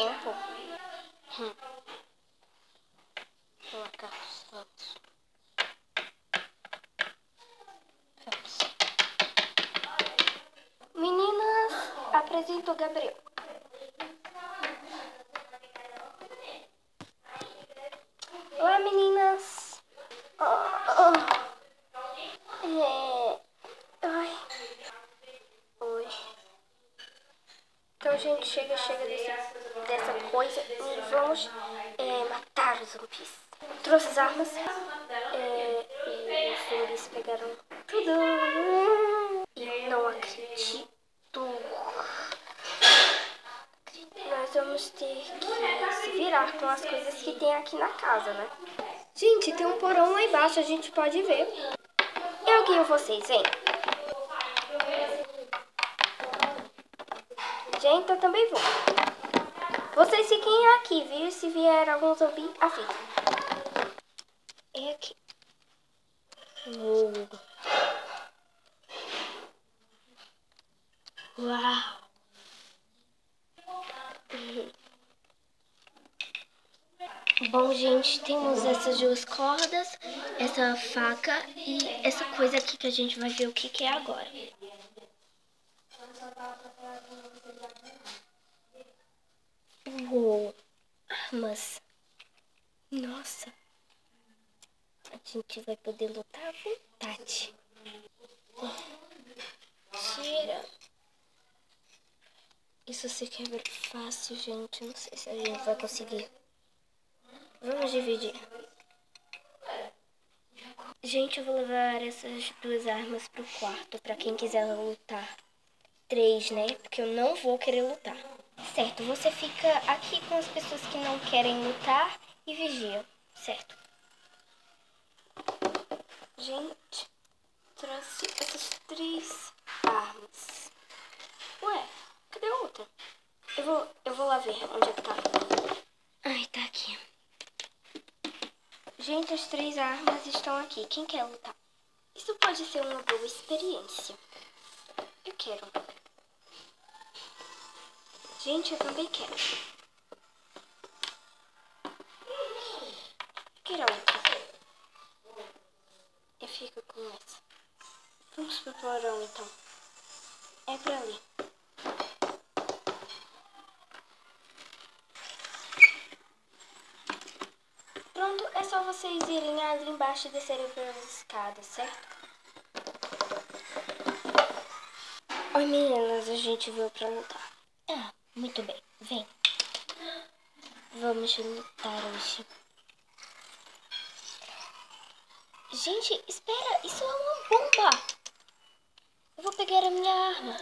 tempo. Colocar os fotos. Meninas, apresento o Gabriel. Olá, meninas. Oi. Então, gente, chega dessa coisa e vamos matar os zumbis. Trouxe as armas. E os zumbis pegaram tudo. Eu não acredito. Nós vamos ter que se virar com as coisas que tem aqui na casa, né? Gente, tem um porão lá embaixo, a gente pode ver. Eu guio vocês, hein? Gente, eu também vou. Vocês fiquem aqui, viu? Se vier algum zumbi, avisa. É aqui. Uau! Bom, gente, temos essas duas cordas, essa faca e essa coisa aqui que a gente vai ver o que é agora. Uou! Armas! Nossa! A gente vai poder lutar à vontade. Tira! Isso se quebra fácil, gente. Não sei se a gente vai conseguir. Vamos dividir. Gente, eu vou levar essas duas armas pro quarto pra quem quiser lutar. 3, né? Porque eu não vou querer lutar. Certo, você fica aqui com as pessoas que não querem lutar e vigia, certo? Gente, trouxe essas 3 armas. Ué, cadê a outra? Eu vou lá ver onde é que tá. Ai, tá aqui. Gente, as 3 armas estão aqui. Quem quer lutar? Isso pode ser uma boa experiência. Eu quero. Gente, eu também quero. Quero outra. Eu fico com essa. Vamos pro porão, então. É pra ali. Pronto, é só vocês irem ali embaixo e descerem pelas escadas, certo? Oi, meninas, a gente veio pra lutar. Ah, muito bem. Vem. Vamos lutar hoje. Gente, espera. Isso é uma bomba. Eu vou pegar a minha arma.